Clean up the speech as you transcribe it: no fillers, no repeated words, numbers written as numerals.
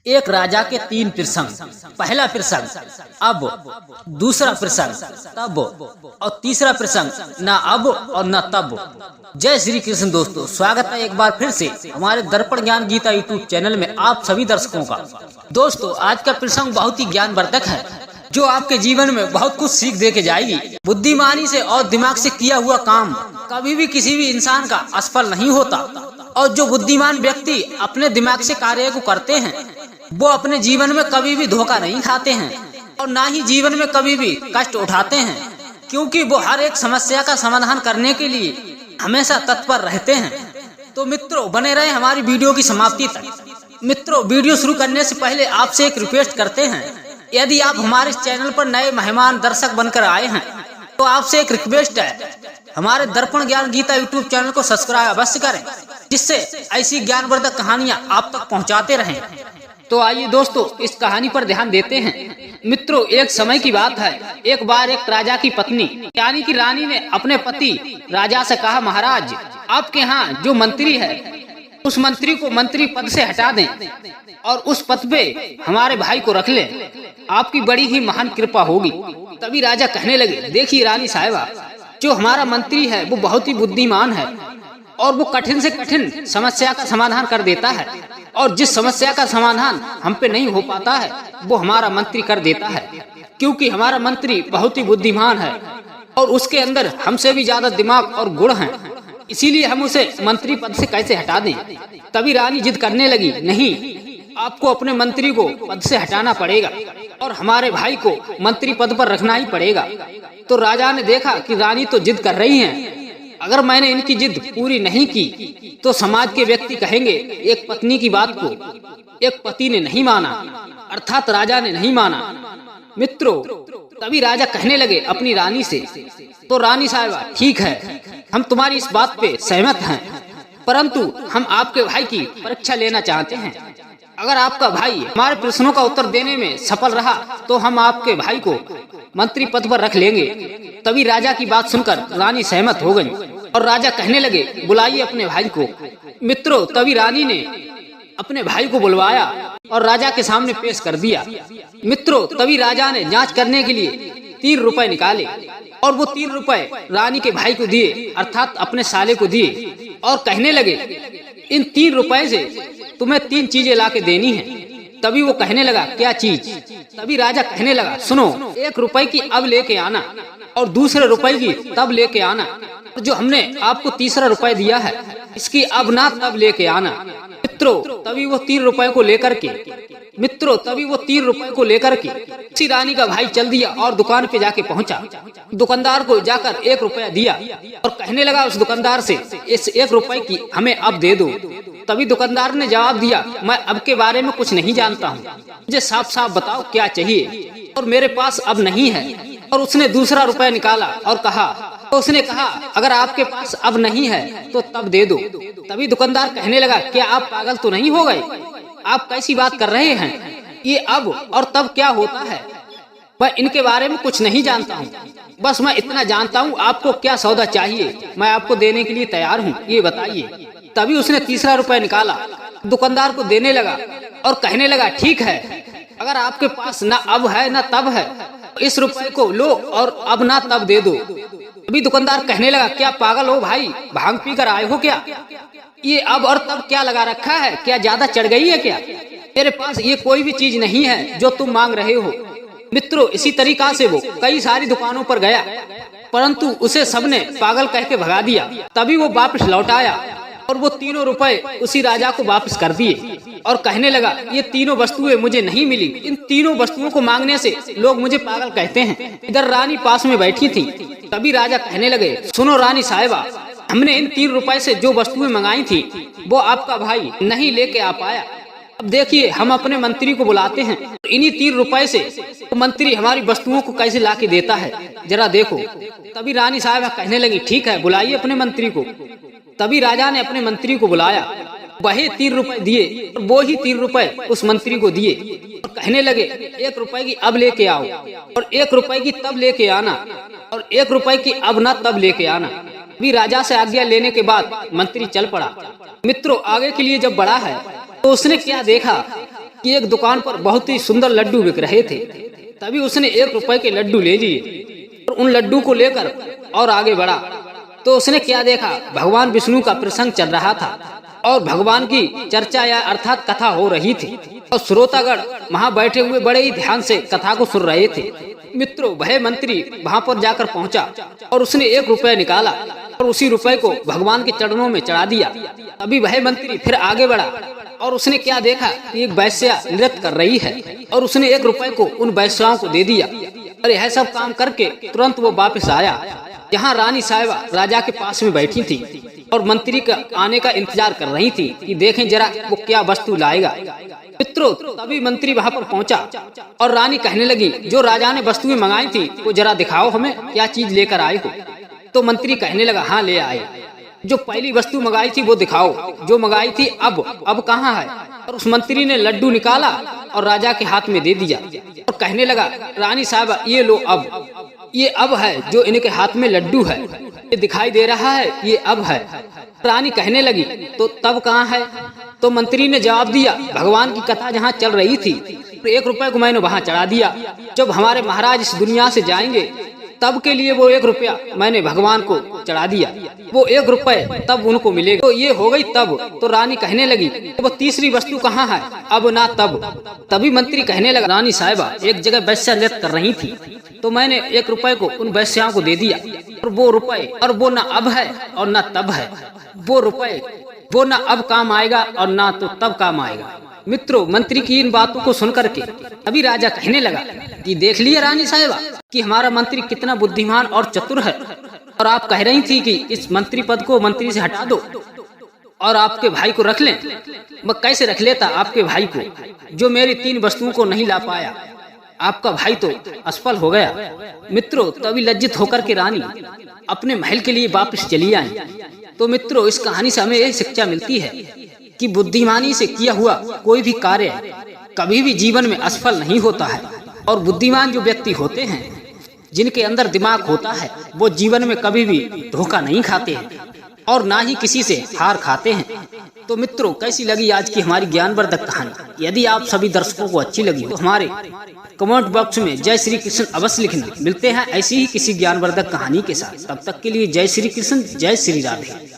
एक राजा के तीन प्रसंग। पहला प्रसंग अब, दूसरा प्रसंग तब और तीसरा प्रसंग न अब और न तब। जय श्री कृष्ण दोस्तों, स्वागत है एक बार फिर से हमारे दर्पण ज्ञान गीता यूट्यूब चैनल में आप सभी दर्शकों का। दोस्तों, आज का प्रसंग बहुत ही ज्ञानवर्धक है जो आपके जीवन में बहुत कुछ सीख दे के जाएगी। बुद्धिमानी से और दिमाग से किया हुआ काम कभी भी किसी भी इंसान का असफल नहीं होता, और जो बुद्धिमान व्यक्ति अपने दिमाग से कार्य को करते हैं वो अपने जीवन में कभी भी धोखा नहीं खाते हैं और ना ही जीवन में कभी भी कष्ट उठाते हैं, क्योंकि वो हर एक समस्या का समाधान करने के लिए हमेशा तत्पर रहते हैं। तो मित्रों, बने रहे हमारी वीडियो की समाप्ति तक। मित्रों, वीडियो शुरू करने से पहले आपसे एक रिक्वेस्ट करते हैं, यदि आप हमारे चैनल पर नए मेहमान दर्शक बनकर आए हैं तो आपसे एक रिक्वेस्ट है, हमारे दर्पण ज्ञान गीता यूट्यूब चैनल को सब्सक्राइब अवश्य करें, जिससे ऐसी ज्ञानवर्धक कहानियां आप तक पहुंचाते रहें। तो आइए दोस्तों, इस कहानी पर ध्यान देते हैं। मित्रों, एक समय की बात है, एक बार एक राजा की पत्नी यानी कि रानी ने अपने पति राजा से कहा, महाराज, आपके यहाँ जो मंत्री है उस मंत्री को मंत्री पद से हटा दें और उस पद पे हमारे भाई को रख लें, आपकी बड़ी ही महान कृपा होगी। तभी राजा कहने लगे, देखिए रानी साहिबा, जो हमारा मंत्री है वो बहुत ही बुद्धिमान है और वो कठिन से कठिन समस्या का समाधान कर देता है, और जिस समस्या का समाधान हम पे नहीं हो पाता है वो हमारा मंत्री कर देता है, क्योंकि हमारा मंत्री बहुत ही बुद्धिमान है और उसके अंदर हमसे भी ज्यादा दिमाग और गुण हैं, इसीलिए हम उसे मंत्री पद से कैसे हटा दें। तभी रानी जिद करने लगी, नहीं, आपको अपने मंत्री को पद से हटाना पड़ेगा और हमारे भाई को मंत्री पद पर रखना ही पड़ेगा। तो राजा ने देखा कि रानी तो जिद कर रही हैं, अगर मैंने इनकी जिद पूरी नहीं की तो समाज के व्यक्ति कहेंगे एक पत्नी की बात को एक पति ने नहीं माना, अर्थात राजा ने नहीं माना। मित्रों, तभी राजा कहने लगे अपनी रानी से, तो रानी साहिबा, ठीक है, हम तुम्हारी इस बात पे सहमत हैं, परंतु हम आपके भाई की परीक्षा लेना चाहते हैं। अगर आपका भाई हमारे प्रश्नों का उत्तर देने में सफल रहा तो हम आपके भाई को मंत्री पद पर रख लेंगे। तभी राजा की बात सुनकर रानी सहमत हो गई और राजा कहने लगे, बुलाइए अपने भाई को। मित्रों, तभी रानी ने अपने भाई को बुलवाया और राजा के सामने पेश कर दिया। मित्रों, तभी राजा ने जांच करने के लिए 3 रुपए निकाले और वो 3 रुपए रानी के भाई को दिए, अर्थात अपने साले को दिए, और कहने लगे, इन 3 रुपए से तुम्हें 3 चीजें ला के देनी है। तभी वो कहने लगा, क्या चीज? तभी राजा कहने लगा, सुनो, 1 रुपए की अब लेके आना और दूसरे रुपए की तब लेके आना, जो हमने आपको तीसरा रुपए दिया है इसकी अब ना तब लेके आना। मित्रों, तभी वो 3 रुपए को लेकर के उसी रानी का भाई चल दिया और दुकान पे जाके पहुंचा। दुकानदार को जाकर 1 रुपया दिया और कहने लगा उस दुकानदार से, इस 1 रुपए की हमें अब दे दो। तभी दुकानदार ने जवाब दिया, मैं अब के बारे में कुछ नहीं जानता हूँ, मुझे साफ साफ बताओ क्या चाहिए, और मेरे पास अब नहीं है। और उसने दूसरा रुपया निकाला और कहा, तो उसने कहा, अगर आपके पास अब नहीं है तो तब दे दो। तभी दुकानदार कहने लगा, क्या आप पागल तो नहीं हो गए? आप कैसी बात कर रहे हैं? ये अब और तब क्या होता है? मैं इनके बारे में कुछ नहीं जानता हूँ, बस मैं इतना जानता हूँ आपको क्या सौदा चाहिए, मैं आपको देने के लिए तैयार हूँ, ये बताइए। तभी उसने तीसरा रुपया निकाला, दुकानदार को देने लगा और कहने लगा, ठीक है, अगर आपके पास न अब है न तब है तो इस रुपए को लो और अब ना तब दे दो। अभी दुकानदार कहने लगा, क्या पागल हो भाई, भांग पी कर आए हो क्या? ये अब और तब क्या लगा रखा है, क्या ज्यादा चढ़ गई है क्या? मेरे पास ये कोई भी चीज नहीं है जो तुम मांग रहे हो। मित्रों, इसी तरीका से वो कई सारी दुकानों पर गया, परंतु उसे सबने पागल कह के भगा दिया। तभी वो वापस लौट आया और वो 3 रुपए उसी राजा को वापस कर दिए और कहने लगा, ये 3 वस्तुएं मुझे नहीं मिली, इन 3 वस्तुओं को मांगने से लोग मुझे पागल कहते हैं। इधर रानी पास में बैठी थी। तभी राजा कहने लगे, सुनो रानी साहिबा, हमने इन 3 रुपए से जो वस्तुएं मंगाई थी वो आपका भाई नहीं लेके आ पाया। अब देखिए, हम अपने मंत्री को बुलाते हैं, इन्हीं 3 रुपए से तो मंत्री हमारी वस्तुओं को कैसे ला के देता है, जरा देखो। तभी रानी साहिबा कहने लगी, ठीक है, बुलाइए अपने मंत्री को। तभी राजा ने अपने मंत्री को बुलाया, वही 3 रुपए दिए और वो ही 3 रुपए उस मंत्री को दिए और कहने लगे, 1 रुपए की अब लेके आओ और 1 रुपए की तब लेके आना और 1 रुपए की अब ना तब लेके आना। अभी राजा से आज्ञा लेने के बाद मंत्री चल पड़ा। मित्रों, आगे के लिए जब बढ़ा है तो उसने क्या देखा कि एक दुकान पर बहुत ही सुंदर लड्डू बिक रहे थे। तभी उसने 1 रुपए के लड्डू ले लिए और उन लड्डू को लेकर और आगे बढ़ा। तो उसने क्या देखा, भगवान विष्णु का प्रसंग चल रहा था और भगवान की चर्चा या अर्थात कथा हो रही थी और श्रोतागण वहां बैठे हुए बड़े ही ध्यान से कथा को सुन रहे थे। मित्रों, वह मंत्री वहां पर जाकर पहुंचा और उसने 1 रुपया निकाला और उसी रुपए को भगवान के चरणों में चढ़ा दिया। अभी वह मंत्री फिर आगे बढ़ा और उसने क्या देखा कि एक वैश्या नृत्य कर रही है और उसने 1 रुपए को उन वैश्याओं को दे दिया। और यह सब काम करके तुरंत वो वापस आया। यहाँ रानी साहिबा राजा के पास में बैठी थी और मंत्री का आने का इंतजार कर रही थी कि देखें जरा वो क्या वस्तु लाएगा। मित्रों, तभी मंत्री वहां पर पहुंचा और रानी कहने लगी, जो राजा ने वस्तुएं मंगाई थी वो जरा दिखाओ हमें, क्या चीज लेकर आए हो। तो मंत्री कहने लगा, हाँ ले आए। जो पहली वस्तु मंगाई थी वो दिखाओ, जो मंगाई थी अब कहाँ है। और उस मंत्री ने लड्डू निकाला और राजा के हाथ में दे दिया और कहने लगा, रानी साहब ये लो, ये अब है जो इनके हाथ में लड्डू है, ये दिखाई दे रहा है, ये अब है। रानी कहने लगी, तो तब कहाँ है। तो मंत्री ने जवाब दिया, भगवान की कथा जहाँ चल रही थी 1 रुपए को मैंने वहाँ चढ़ा दिया। जब हमारे महाराज इस दुनिया से जाएंगे तब के लिए वो 1 रुपया मैंने भगवान को चढ़ा दिया, वो 1 रुपए तब उनको मिलेगा। तो ये हो गई तब। तो रानी कहने लगी, तो वो तीसरी वस्तु कहाँ है, अब ना तब। तभी मंत्री कहने लगा, रानी साहिबा एक जगह वैश्या नृत्य कर रही थी तो मैंने 1 रुपए को उन वैश्याओं को दे दिया और वो रुपए और वो ना अब है और ना तब है। वो रुपए वो ना अब काम आएगा और ना तो तब काम आएगा। मित्रों, मंत्री की इन बातों को सुनकर के अभी राजा कहने लगा कि देख लिया रानी साहिबा कि हमारा मंत्री कितना बुद्धिमान और चतुर है, और आप कह रही थी कि इस मंत्री पद को मंत्री से हटा दो और आपके भाई को रख लें। मैं कैसे रख लेता आपके भाई को, जो मेरी 3 वस्तुओं को नहीं ला पाया। आपका भाई तो असफल हो गया। मित्रों, तभी लज्जित होकर के रानी अपने महल के लिए वापस चली आई। तो मित्रों, इस कहानी से हमें यही शिक्षा मिलती है कि बुद्धिमानी से किया हुआ कोई भी कार्य कभी भी जीवन में असफल नहीं होता है। और बुद्धिमान जो व्यक्ति होते हैं, जिनके अंदर दिमाग होता है, वो जीवन में कभी भी धोखा नहीं खाते हैं और ना ही किसी से हार खाते हैं। तो मित्रों, कैसी लगी आज की हमारी ज्ञानवर्धक कहानी। यदि आप सभी दर्शकों को अच्छी लगी तो हमारे कमेंट बॉक्स में जय श्री कृष्ण अवश्य लिखना। मिलते हैं ऐसी ही किसी ज्ञानवर्धक कहानी के साथ। तब तक के लिए जय श्री कृष्ण, जय श्री राधे।